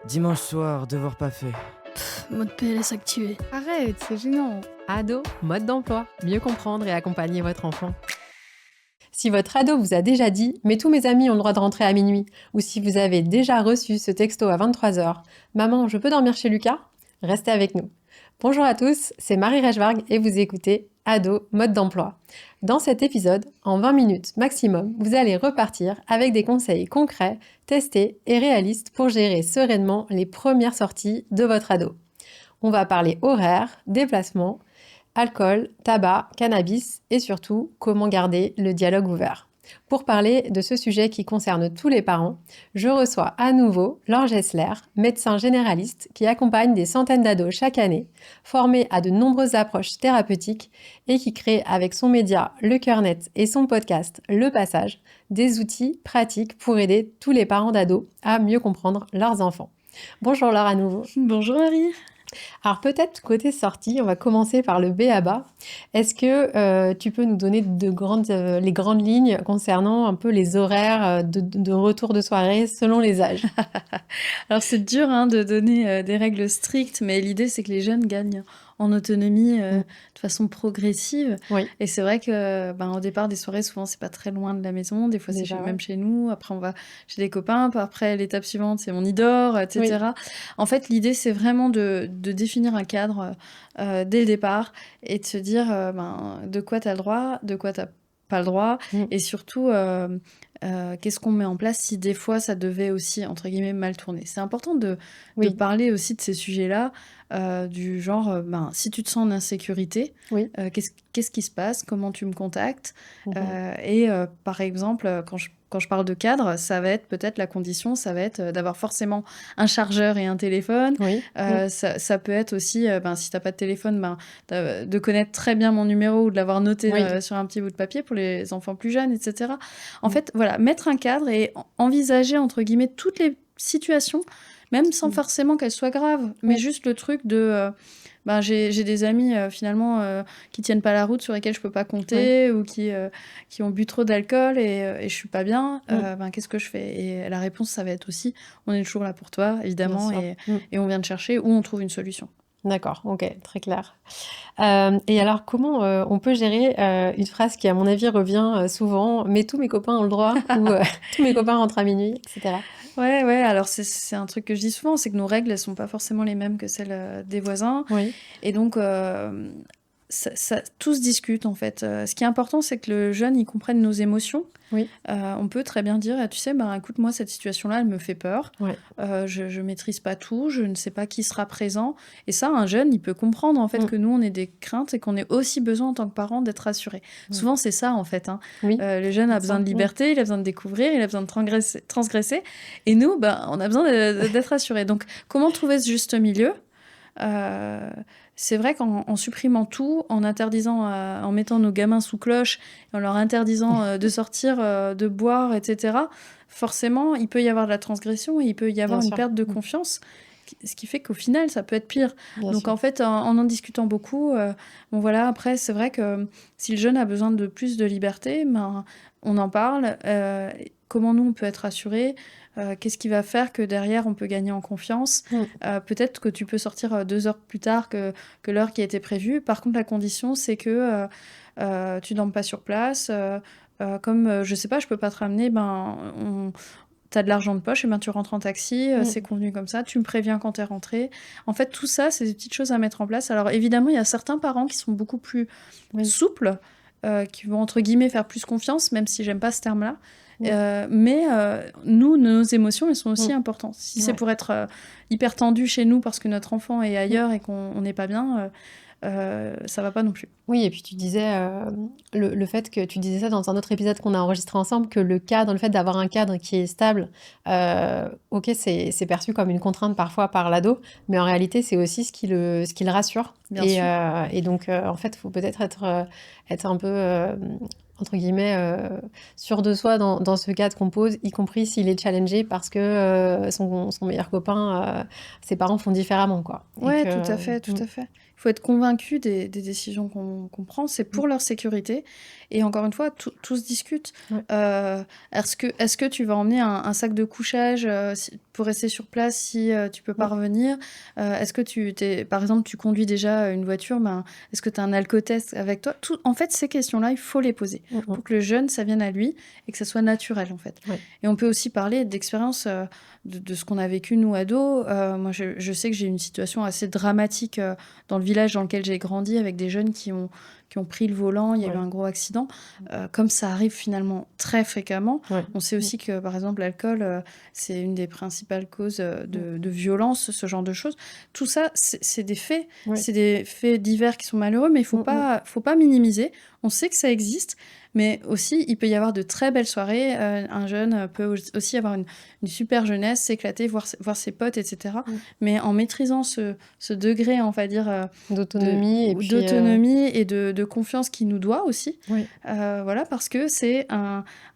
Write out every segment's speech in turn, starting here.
Dimanche soir, devoir pas fait. Mode PLS activé. Arrête, c'est gênant. Ado, mode d'emploi. Mieux comprendre et accompagner votre enfant. Si votre ado vous a déjà dit « mais tous mes amis ont le droit de rentrer à minuit » ou si vous avez déjà reçu ce texto à 23h « Maman, je peux dormir chez Lucas ?» Restez avec nous. Bonjour à tous, c'est Marie Reichberg et vous écoutez Ado, mode d'emploi. Dans cet épisode, en 20 minutes maximum, vous allez repartir avec des conseils concrets, testés et réalistes pour gérer sereinement les premières sorties de votre ado. On va parler horaire, déplacement, alcool, tabac, cannabis et surtout comment garder le dialogue ouvert. Pour parler de ce sujet qui concerne tous les parents, je reçois à nouveau Laure Gessler, médecin généraliste qui accompagne des centaines d'ados chaque année, formée à de nombreuses approches thérapeutiques et qui crée avec son média Le Cœur Net et son podcast Le Passage des outils pratiques pour aider tous les parents d'ados à mieux comprendre leurs enfants. Bonjour Laure à nouveau. Bonjour Marie. Alors peut-être côté sortie, on va commencer par le b.a.-ba. Est-ce que tu peux nous donner les grandes lignes concernant un peu les horaires de retour de soirée selon les âges? Alors c'est dur de donner des règles strictes, mais l'idée c'est que les jeunes gagnent en autonomie de façon progressive. Oui. Et c'est vrai que au départ des soirées, souvent c'est pas très loin de la maison. Des fois c'est même chez nous. Après on va chez des copains. Après l'étape suivante c'est on y dort, etc. Oui. En fait l'idée c'est vraiment de définir un cadre dès le départ et de se dire de quoi tu as le droit, de quoi tu n'as pas le droit et surtout qu'est-ce qu'on met en place si des fois ça devait aussi entre guillemets mal tourner. C'est important de parler aussi de ces sujets-là, du genre si tu te sens en insécurité, qu'est-ce qui se passe, comment tu me contactes et par exemple quand je parle de cadre, ça va être peut-être la condition, ça va être d'avoir forcément un chargeur et un téléphone. Ça peut être aussi, si tu n'as pas de téléphone, de connaître très bien mon numéro ou de l'avoir noté sur un petit bout de papier pour les enfants plus jeunes, etc. En fait, voilà, mettre un cadre et envisager, entre guillemets, toutes les situations, même sans forcément qu'elles soient graves, mais juste le truc de... j'ai des amis finalement qui tiennent pas la route, sur lesquels je peux pas compter ou qui ont bu trop d'alcool et je suis pas bien. Qu'est-ce que je fais? Et la réponse, ça va être aussi, on est toujours là pour toi, évidemment, et on vient te chercher ou on trouve une solution. D'accord, ok, très clair. Et alors, comment on peut gérer une phrase qui, à mon avis, revient souvent « mais tous mes copains ont le droit » ou « tous mes copains rentrent à minuit », etc. Ouais, alors c'est un truc que je dis souvent, c'est que nos règles, elles sont pas forcément les mêmes que celles des voisins. Et donc, tout se discute, en fait. Ce qui est important, c'est que le jeune, il comprenne nos émotions. On peut très bien dire, tu sais, écoute, moi, cette situation-là, elle me fait peur. Je maîtrise pas tout, je ne sais pas qui sera présent. Et ça, un jeune, il peut comprendre, en fait, que nous, on ait des craintes et qu'on ait aussi besoin, en tant que parent, d'être rassuré. Souvent, c'est ça, en fait. Le jeune a besoin de liberté, il a besoin de découvrir, il a besoin de transgresser. Et nous, on a besoin d'être rassurés. Donc, comment trouver ce juste milieu ? C'est vrai qu'en supprimant tout, en interdisant, en mettant nos gamins sous cloche, en leur interdisant de sortir, de boire, etc., forcément, il peut y avoir de la transgression et il peut y avoir une perte de confiance, ce qui fait qu'au final, ça peut être pire. Donc, en fait, en discutant beaucoup, après, c'est vrai que si le jeune a besoin de plus de liberté, on en parle. Comment nous, on peut être rassurés ? Qu'est-ce qui va faire que derrière, on peut gagner en confiance ? Peut-être que tu peux sortir 2 heures plus tard que l'heure qui a été prévue. Par contre, la condition, c'est que tu ne dormes pas sur place. Comme, je sais pas, je peux pas te ramener, t'as de l'argent de poche, et tu rentres en taxi, c'est convenu comme ça, tu me préviens quand t'es rentré. En fait, tout ça, c'est des petites choses à mettre en place. Alors, évidemment, il y a certains parents qui sont beaucoup plus souples, qui vont, entre guillemets, faire plus confiance, même si j'aime pas ce terme-là. Mais nous, nos émotions, elles sont aussi importantes. Si c'est pour être hyper tendu chez nous parce que notre enfant est ailleurs et qu'on n'est pas bien, ça va pas non plus. Oui, et puis tu disais, le fait que tu disais ça dans un autre épisode qu'on a enregistré ensemble, que le fait d'avoir un cadre qui est stable, ok, c'est perçu comme une contrainte parfois par l'ado, mais en réalité, c'est aussi ce qui le rassure. Bien sûr. Et donc, en fait, il faut peut-être être un peu... entre guillemets, sûr de soi dans ce cadre qu'on pose, y compris s'il est challengé parce que son meilleur copain, ses parents font différemment, quoi. Oui, tout à fait. Il faut être convaincu des décisions qu'on prend, c'est pour leur sécurité. Et encore une fois, tout se discute. Ouais. Est-ce que tu vas emmener un sac de couchage pour rester sur place si tu peux pas revenir? Est-ce que par exemple, tu conduis déjà une voiture, est-ce que tu as un alcotest avec toi? En fait, ces questions-là, il faut les poser pour que le jeune, ça vienne à lui et que ça soit naturel, en fait. Ouais. Et on peut aussi parler d'expérience de ce qu'on a vécu, nous, ados. Moi, je sais que j'ai eu une situation assez dramatique dans le village dans lequel j'ai grandi, avec des jeunes qui ont pris le volant, il y a eu un gros accident. Comme ça arrive finalement très fréquemment, on sait aussi que, par exemple, l'alcool, c'est une des principales causes de violence, ce genre de choses. Tout ça, c'est des faits. C'est des faits divers qui sont malheureux, mais il faut pas minimiser. On sait que ça existe, mais aussi, il peut y avoir de très belles soirées. Un jeune peut aussi avoir une super jeunesse, s'éclater, voir ses potes, etc. Mais en maîtrisant ce degré, on va dire, d'autonomie et de confiance qu'il nous doit aussi. Voilà, parce que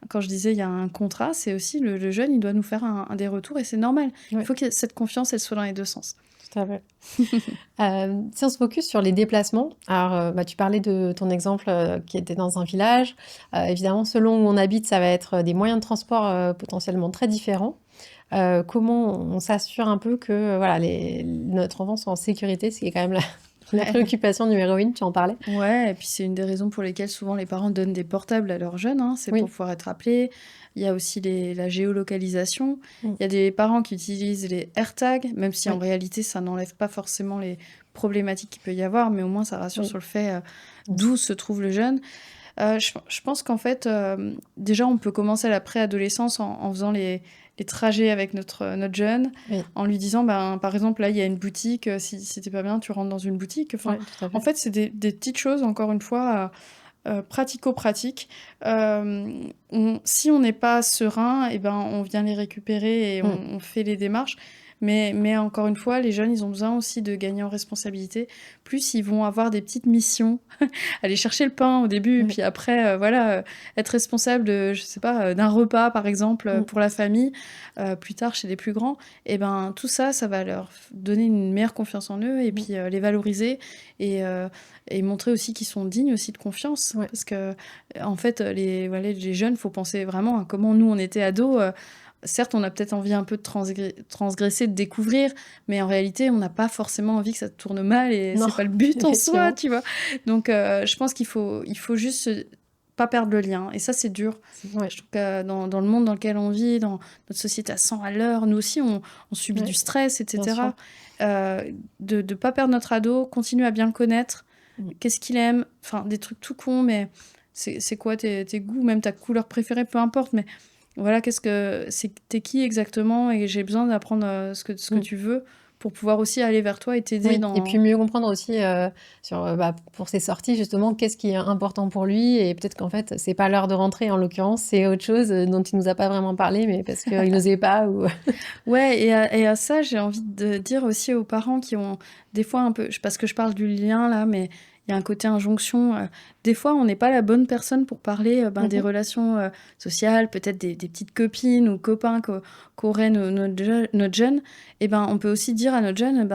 quand je disais il y a un contrat, c'est aussi le jeune, il doit nous faire un des retours et c'est normal. Il faut que cette confiance, elle soit dans les deux sens. Tout à fait. Si on se focus sur les déplacements, alors tu parlais de ton exemple qui était dans un village. Évidemment, selon où on habite, ça va être des moyens de transport potentiellement très différents. Comment on s'assure un peu que notre enfant soit en sécurité, ce qui est quand même la préoccupation numéro 1, tu en parlais. Ouais, et puis c'est une des raisons pour lesquelles souvent les parents donnent des portables à leurs jeunes, c'est pour pouvoir être appelés. Il y a aussi la géolocalisation. Il y a des parents qui utilisent les AirTags, même si en réalité ça n'enlève pas forcément les problématiques qu'il peut y avoir, mais au moins ça rassure sur le fait d'où se trouve le jeune. Je pense qu'en fait, déjà on peut commencer à la préadolescence en faisant les trajets avec notre jeune, en lui disant, par exemple, là, il y a une boutique, si t'es pas bien, tu rentres dans une boutique. Enfin, en fait, c'est des petites choses, encore une fois, pratico-pratiques. Si on n'est pas serein, on vient les récupérer et on fait les démarches. Mais encore une fois, les jeunes, ils ont besoin aussi de gagner en responsabilité. Plus ils vont avoir des petites missions, aller chercher le pain au début, puis après, être responsable de, je sais pas, d'un repas, par exemple, pour la famille, plus tard chez les plus grands. Et tout ça, ça va leur donner une meilleure confiance en eux et puis les valoriser et montrer aussi qu'ils sont dignes aussi de confiance. Parce que, en fait, les jeunes, faut penser vraiment à comment nous, on était ados. Certes, on a peut-être envie un peu de transgresser, de découvrir, mais en réalité, on n'a pas forcément envie que ça tourne mal et c'est pas le but en soi, tu vois. Donc, je pense qu'il faut juste pas perdre le lien. Et ça, c'est dur. Je trouve que dans le monde dans lequel on vit, dans notre société à 100 à l'heure, nous aussi, on subit du stress, etc. De pas perdre notre ado, continuer à bien le connaître. Qu'est-ce qu'il aime? Enfin, des trucs tout cons, mais c'est quoi tes goûts, même ta couleur préférée, peu importe, mais... Voilà, t'es qui exactement et j'ai besoin d'apprendre ce que tu veux pour pouvoir aussi aller vers toi et t'aider Et puis mieux comprendre aussi pour ses sorties, justement, qu'est-ce qui est important pour lui et peut-être qu'en fait, c'est pas l'heure de rentrer en l'occurrence, c'est autre chose dont il nous a pas vraiment parlé, mais parce qu'il n'osait pas ou... Ouais, et à ça, j'ai envie de dire aussi aux parents qui ont des fois un peu... Parce que je parle du lien là, mais... Il y a un côté injonction. Des fois, on n'est pas la bonne personne pour parler des relations sociales, peut-être des petites copines ou copains qu'aurait notre jeune. Et on peut aussi dire à notre jeune,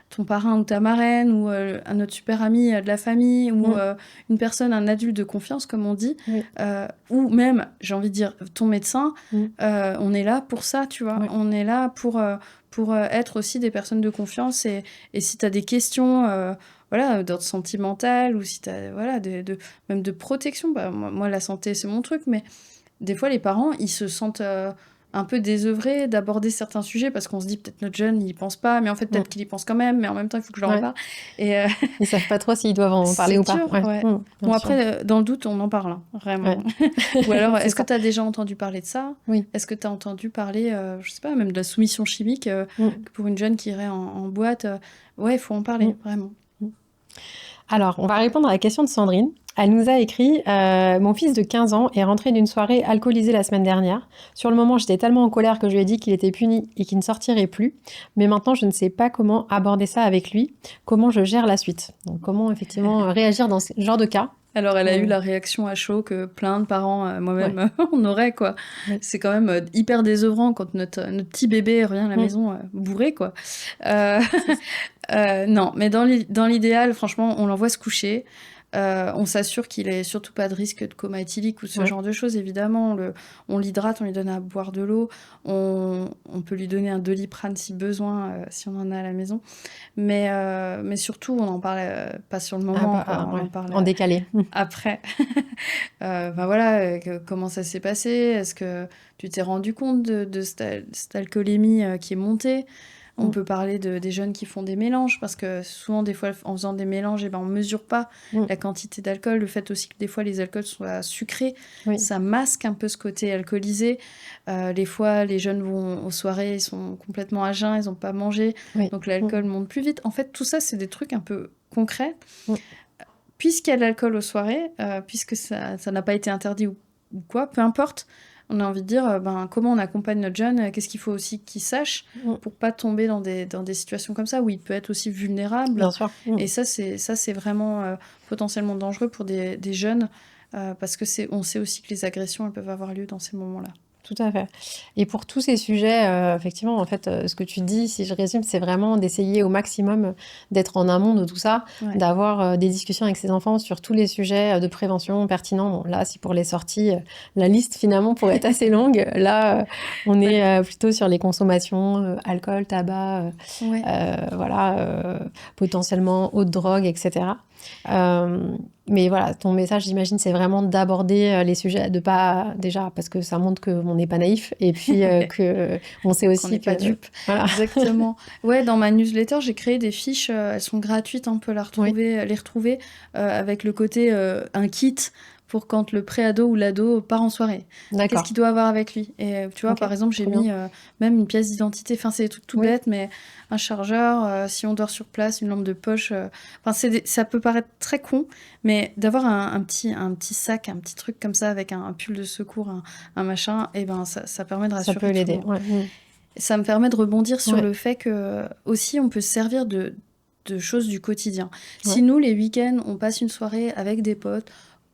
ton parrain ou ta marraine ou un autre super ami de la famille ou une personne, un adulte de confiance, comme on dit, ou même, j'ai envie de dire, ton médecin, on est là pour ça, tu vois. On est là pour être aussi des personnes de confiance. Et si tu as des questions... d'ordre sentimental ou si tu as même de protection. Moi, la santé, c'est mon truc, mais des fois, les parents, ils se sentent un peu désœuvrés d'aborder certains sujets parce qu'on se dit peut-être notre jeune, il pense pas, mais en fait, peut-être qu'il y pense quand même, mais en même temps, il faut que je leur en parle. Et, ils savent pas trop s'ils doivent en parler ou pas. Bon, après, dans le doute, on en parle, vraiment. Ou alors, est-ce que tu as déjà entendu parler de ça? Est-ce que tu as entendu parler, je sais pas, même de la soumission chimique pour une jeune qui irait en boîte? Il faut en parler, vraiment. Alors, on va répondre à la question de Sandrine. Elle nous a écrit « Mon fils de 15 ans est rentré d'une soirée alcoolisée la semaine dernière. Sur le moment, j'étais tellement en colère que je lui ai dit qu'il était puni et qu'il ne sortirait plus. Mais maintenant, je ne sais pas comment aborder ça avec lui. Comment je gère la suite ?» Donc, comment effectivement réagir dans ce genre de cas? Alors, elle a eu la réaction à chaud que plein de parents, moi-même, on aurait, quoi. C'est quand même hyper désœuvrant quand notre petit bébé revient à la maison bourré, quoi. Non, mais dans l'idéal, franchement, on l'envoie se coucher. On s'assure qu'il n'ait surtout pas de risque de coma éthylique ou ce genre de choses, évidemment. On l'hydrate, on lui donne à boire de l'eau. On peut lui donner un Doliprane si besoin, si on en a à la maison. Mais surtout, on n'en parle pas sur le moment, on en parle en décalé. Après. Voilà, comment ça s'est passé? Est-ce que tu t'es rendu compte de cette alcoolémie qui est montée? On peut parler des jeunes qui font des mélanges, parce que souvent, des fois, en faisant des mélanges, on ne mesure pas la quantité d'alcool. Le fait aussi que des fois, les alcools soient sucrés, ça masque un peu ce côté alcoolisé. Les fois, les jeunes vont aux soirées, ils sont complètement à jeun, ils n'ont pas mangé, donc l'alcool monte plus vite. En fait, tout ça, c'est des trucs un peu concrets. Puisqu'il y a de l'alcool aux soirées, puisque ça n'a pas été interdit ou quoi, peu importe, on a envie de dire comment on accompagne notre jeune, qu'est-ce qu'il faut aussi qu'il sache pour pas tomber dans des situations comme ça où il peut être aussi vulnérable. Bien sûr. Et ça, c'est vraiment potentiellement dangereux pour des jeunes parce que on sait aussi que les agressions elles peuvent avoir lieu dans ces moments-là. Tout à fait. Et pour tous ces sujets, effectivement, en fait, ce que tu dis, si je résume, c'est vraiment d'essayer au maximum d'être en amont de tout ça, d'avoir des discussions avec ses enfants sur tous les sujets de prévention pertinents. Bon, là, si pour les sorties, la liste finalement pourrait être assez longue. Là, on est plutôt sur les consommations, alcool, tabac, potentiellement autres drogues, etc. Mais voilà, ton message, j'imagine, c'est vraiment d'aborder les sujets, de pas déjà parce que ça montre qu'on n'est pas naïf et puis que on sait aussi qu'on n'est pas dupe. Voilà. Exactement. Ouais, dans ma newsletter, j'ai créé des fiches, elles sont gratuites, on peut les retrouver avec le côté un kit pour quand le pré-ado ou l'ado part en soirée. Qu'est-ce qu'il doit avoir avec lui? Et tu vois, par exemple, j'ai mis même une pièce d'identité. Enfin, c'est des trucs tout bêtes, mais un chargeur, si on dort sur place, une lampe de poche. Ça peut paraître très con, mais d'avoir un petit sac, un petit truc comme ça avec un pull de secours, un machin, et ça permet de rassurer. Ça peut l'aider. Ça me permet de rebondir sur le fait que aussi on peut se servir de choses du quotidien. Si nous, les week-ends, on passe une soirée avec des potes,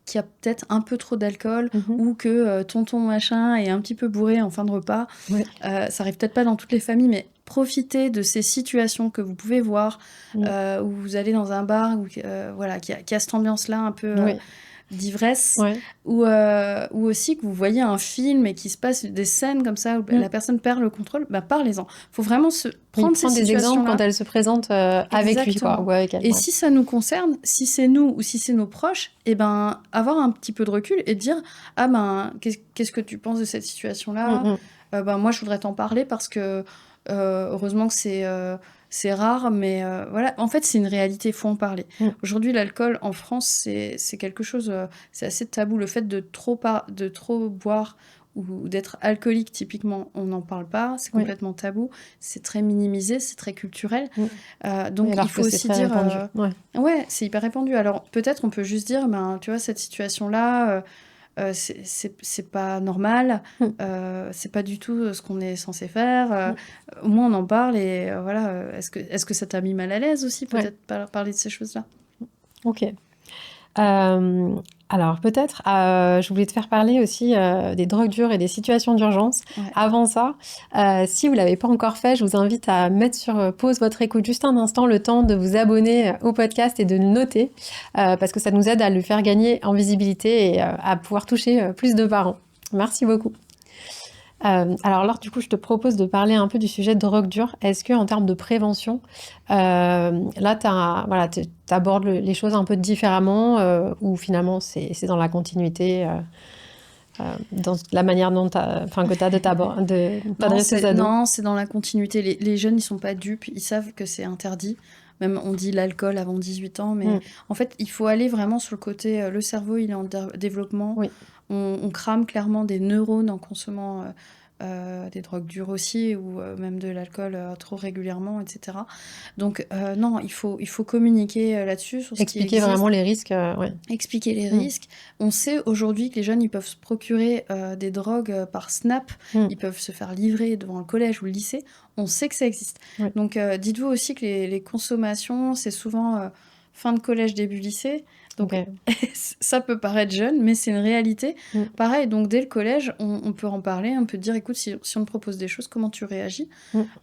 qu'il y a peut-être un peu trop d'alcool ou que tonton machin est un petit peu bourré en fin de repas. Ça arrive peut-être pas dans toutes les familles, mais profitez de ces situations que vous pouvez voir où vous allez dans un bar qui a cette ambiance-là un peu d'ivresse ou aussi que vous voyez un film et qu'il se passe des scènes comme ça où la personne perd le contrôle, parlez-en. Il faut vraiment prendre ces des exemples quand elles se présentent avec lui ou avec elle. Et si ça nous concerne, si c'est nous ou si c'est nos proches, avoir un petit peu de recul et dire qu'est-ce que tu penses de cette situation-là? Moi je voudrais t'en parler parce que heureusement que c'est rare, mais voilà. En fait, c'est une réalité, il faut en parler. Aujourd'hui, l'alcool en France, c'est quelque chose, c'est assez tabou. Le fait de trop boire ou d'être alcoolique, typiquement, on n'en parle pas, c'est complètement tabou, c'est très minimisé, c'est très culturel. Donc, il faut aussi dire... c'est hyper répandu. Alors, peut-être on peut juste dire, tu vois, cette situation-là... c'est pas normal, c'est pas du tout ce qu'on est censé faire. Au moins on en parle et voilà. Est-ce que ça t'a mis mal à l'aise aussi, peut-être parler de ces choses-là? Ok. Alors peut-être, je voulais te faire parler aussi des drogues dures et des situations d'urgence. Avant ça, si vous ne l'avez pas encore fait, je vous invite à mettre sur pause votre écoute juste un instant, le temps de vous abonner au podcast et de le noter, parce que ça nous aide à le faire gagner en visibilité et à pouvoir toucher plus de parents. Merci beaucoup. Alors Laure, du coup, je te propose de parler un peu du sujet de drogue dure. Est-ce que en termes de prévention, là, tu abordes les choses un peu différemment ou finalement c'est dans la continuité dans la manière dont que tu as de t'adresser aux ados? Non, c'est dans la continuité. Les jeunes, ils sont pas dupes, ils savent que c'est interdit. Même on dit l'alcool avant 18 ans, mais en fait, il faut aller vraiment sur le côté, le cerveau, il est en développement. On crame clairement des neurones en consommant des drogues dures aussi, ou même de l'alcool trop régulièrement, etc. Donc non, il faut communiquer là-dessus, sur ce qui existe. Expliquer vraiment les risques. Expliquer les risques. On sait aujourd'hui que les jeunes, ils peuvent se procurer des drogues par Snap, ils peuvent se faire livrer devant le collège ou le lycée. On sait que ça existe. Donc dites-vous aussi que les consommations, c'est souvent fin de collège, début lycée. Donc, Ok. ça peut paraître jeune, mais c'est une réalité. Pareil, donc dès le collège, on peut en parler, on peut dire, écoute, si on te propose des choses, comment tu réagis?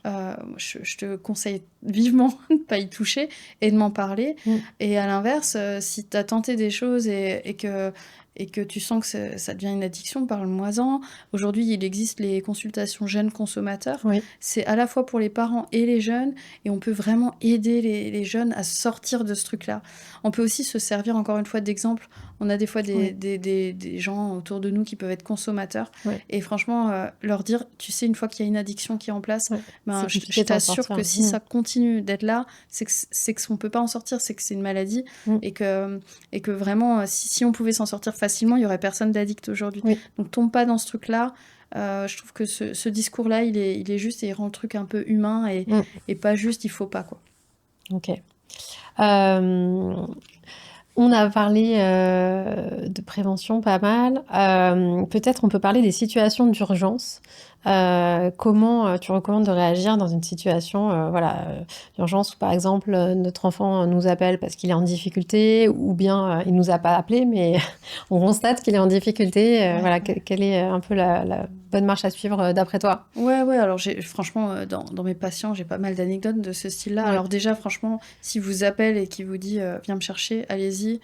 Je te conseille vivement de ne pas y toucher et de m'en parler. Et à l'inverse, si tu as tenté des choses et que tu sens que ça devient une addiction, parle-moi-en. Aujourd'hui, il existe les consultations jeunes consommateurs. Oui. C'est à la fois pour les parents et les jeunes, et on peut vraiment aider les jeunes à sortir de ce truc-là. On peut aussi se servir, encore une fois, d'exemple. On a des fois des gens autour de nous qui peuvent être consommateurs. Et franchement, leur dire, tu sais, une fois qu'il y a une addiction qui est en place, je t'assure que si ça continue d'être là, c'est qu'on ne peut pas en sortir, c'est que c'est une maladie. Et que vraiment, si on pouvait s'en sortir facilement, il n'y aurait personne d'addict aujourd'hui. Donc, tombe pas dans ce truc-là. Je trouve que ce discours-là, il est juste et il rend le truc un peu humain et pas juste, il faut pas, quoi. Ok. On a parlé de prévention pas mal. Peut-être on peut parler des situations d'urgence. Comment tu recommandes de réagir dans une situation d'urgence où, par exemple, notre enfant nous appelle parce qu'il est en difficulté, ou bien il nous a pas appelé, mais on constate qu'il est en difficulté. Quelle est un peu la bonne marche à suivre d'après toi? Ouais, alors franchement, dans mes patients, j'ai pas mal d'anecdotes de ce style-là. Alors déjà, franchement, s'il vous appelle et qu'il vous dit « viens me chercher », allez-y.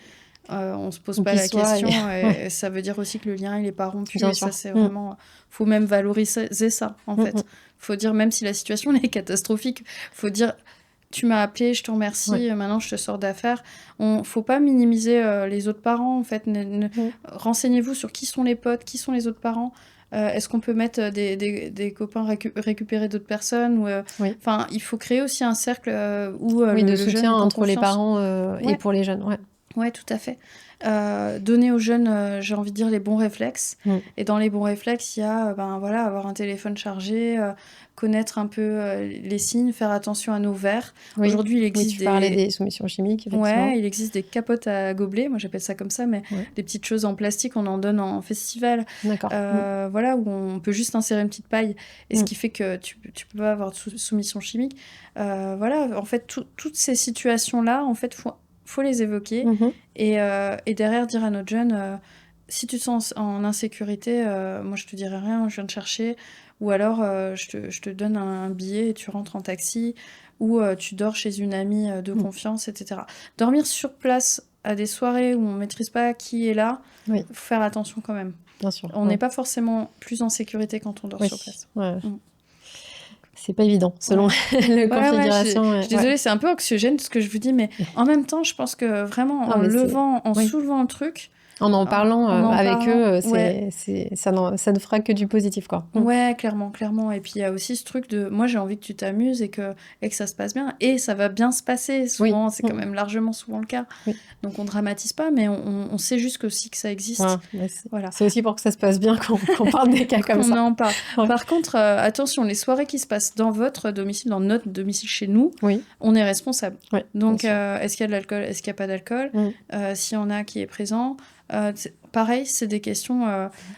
On se pose pas la question. Et ça veut dire aussi que le lien, il est pas rompu. Bien et sûr. ça, c'est vraiment... Faut même valoriser ça, en fait. Faut dire, même si la situation elle est catastrophique, faut dire... Tu m'as appelé, je te remercie, maintenant je te sors d'affaires. Faut pas minimiser les autres parents, en fait. Renseignez-vous sur qui sont les potes, qui sont les autres parents. Est-ce qu'on peut mettre des copains récupérer d'autres personnes Enfin, il faut créer aussi un cercle où de le soutien jeune est en entre les confiance. parents et pour les jeunes. Ouais, tout à fait. Donner aux jeunes, j'ai envie de dire, les bons réflexes. Et dans les bons réflexes, il y a avoir un téléphone chargé, connaître un peu les signes, faire attention à nos verres. Aujourd'hui, il existe tu parlais des soumissions chimiques, effectivement. Ouais, il existe des capotes à gobelets, moi j'appelle ça comme ça, mais des petites choses en plastique, on en donne en festival. D'accord. Où on peut juste insérer une petite paille, et ce qui fait que tu peux pas avoir de soumission chimique. En fait, toutes ces situations-là, en fait, faut les évoquer et derrière dire à notre jeune si tu te sens en insécurité, moi je te dirai rien, je viens te chercher, ou alors je te donne un billet et tu rentres en taxi, ou tu dors chez une amie de confiance, etc. Dormir sur place à des soirées où on maîtrise pas qui est là, faut faire attention quand même. Bien sûr. On n'est pas forcément plus en sécurité quand on dort sur place. C'est pas évident, selon la configuration. Je suis désolée, c'est un peu anxiogène ce que je vous dis, mais en même temps, je pense que vraiment, en soulevant le truc... En parlant avec eux, ça ne fera que du positif, quoi. Ouais, clairement. Et puis, il y a aussi ce truc de... Moi, j'ai envie que tu t'amuses et que ça se passe bien. Et ça va bien se passer, souvent. C'est quand même largement souvent le cas. Donc, on dramatise pas, mais on sait juste aussi que ça existe. C'est aussi pour que ça se passe bien qu'on parle des cas comme ça. On en parle. Par contre, attention, les soirées qui se passent dans votre domicile, dans notre domicile chez nous, on est responsable. Donc, est-ce qu'il y a de l'alcool? Est-ce qu'il n'y a pas d'alcool? S'il y en a qui est présent... pareil, c'est des questions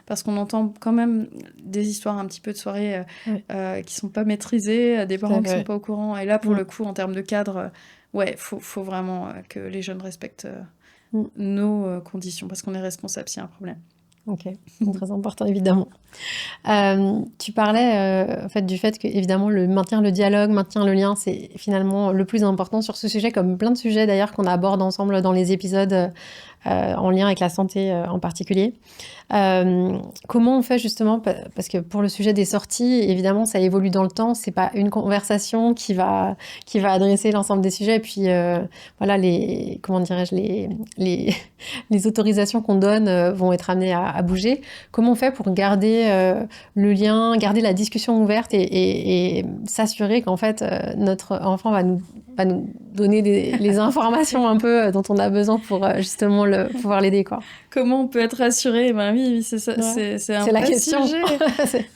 parce qu'on entend quand même des histoires un petit peu de soirées qui sont pas maîtrisées, des parents qui sont pas au courant. Et là, pour le coup, en termes de cadre, faut vraiment que les jeunes respectent nos conditions parce qu'on est responsable s'il y a un problème. Ok, c'est très important, évidemment. Tu parlais du fait que, évidemment, maintenir le dialogue, maintenir le lien, c'est finalement le plus important sur ce sujet, comme plein de sujets d'ailleurs qu'on aborde ensemble dans les épisodes en lien avec la santé en particulier. Comment on fait justement, parce que pour le sujet des sorties, évidemment, ça évolue dans le temps, c'est pas une conversation qui va adresser l'ensemble des sujets, et puis les autorisations qu'on donne vont être amenées à bouger. Comment on fait pour garder le lien, garder la discussion ouverte et s'assurer qu'en fait notre enfant va nous donner les informations un peu dont on a besoin pour justement pouvoir l'aider, quoi. Comment on peut être rassuré? Ben oui, c'est ça, c'est un la question. Sujet.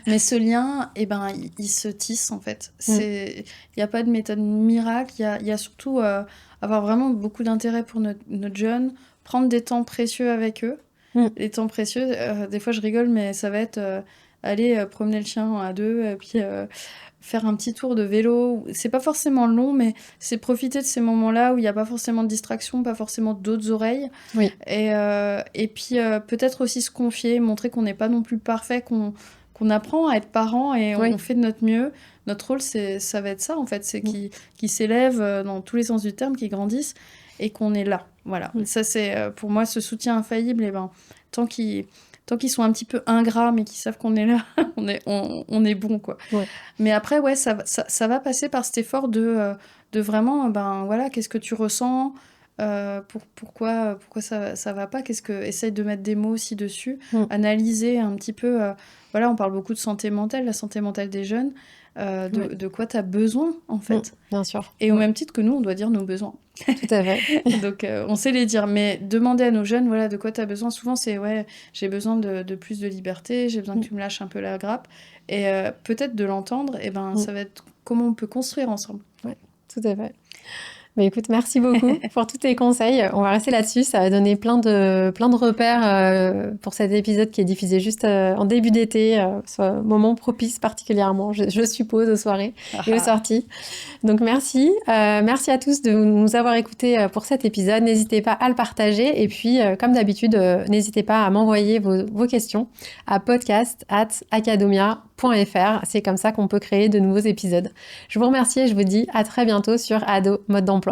Mais ce lien, il se tisse en fait. Il n'y a pas de méthode miracle. Il y a surtout avoir vraiment beaucoup d'intérêt pour notre jeune, prendre des temps précieux avec eux. Les temps précieux, des fois je rigole, mais ça va être aller promener le chien à deux, puis faire un petit tour de vélo. C'est pas forcément long, mais c'est profiter de ces moments-là où il n'y a pas forcément de distraction, pas forcément d'autres oreilles. Oui. Et puis peut-être aussi se confier, montrer qu'on n'est pas non plus parfait, qu'on apprend à être parent et on fait de notre mieux. Notre rôle, ça va être ça, en fait. C'est qu'ils s'élèvent dans tous les sens du terme, qu'ils grandissent et qu'on est là. Voilà. Ça, c'est pour moi ce soutien infaillible. Et ben, tant qu'ils sont un petit peu ingrats, mais qu'ils savent qu'on est là, on est bon, quoi. Ouais. Mais après, ça va passer par cet effort de vraiment, ben voilà, qu'est-ce que tu ressens, pourquoi ça va pas, essaye de mettre des mots aussi dessus, analyser un petit peu, voilà, on parle beaucoup de santé mentale, la santé mentale des jeunes, de quoi tu as besoin, en fait. Bien sûr. Et au même titre que nous, on doit dire nos besoins. Tout à fait. Donc, on sait les dire. Mais demander à nos jeunes, voilà, de quoi tu as besoin, souvent, c'est, j'ai besoin de plus de liberté, j'ai besoin que tu me lâches un peu la grappe. Et peut-être de l'entendre, et ben, ça va être comment on peut construire ensemble. Oui, tout à fait. Mais écoute, merci beaucoup pour tous tes conseils. On va rester là-dessus. Ça va donner plein de repères pour cet épisode qui est diffusé juste en début d'été, ce moment propice particulièrement, je suppose, aux soirées et aux sorties. Donc merci. Merci à tous de nous avoir écoutés pour cet épisode. N'hésitez pas à le partager. Et puis, comme d'habitude, n'hésitez pas à m'envoyer vos questions à podcast@academia.fr. C'est comme ça qu'on peut créer de nouveaux épisodes. Je vous remercie et je vous dis à très bientôt sur Ado Mode d'Emploi.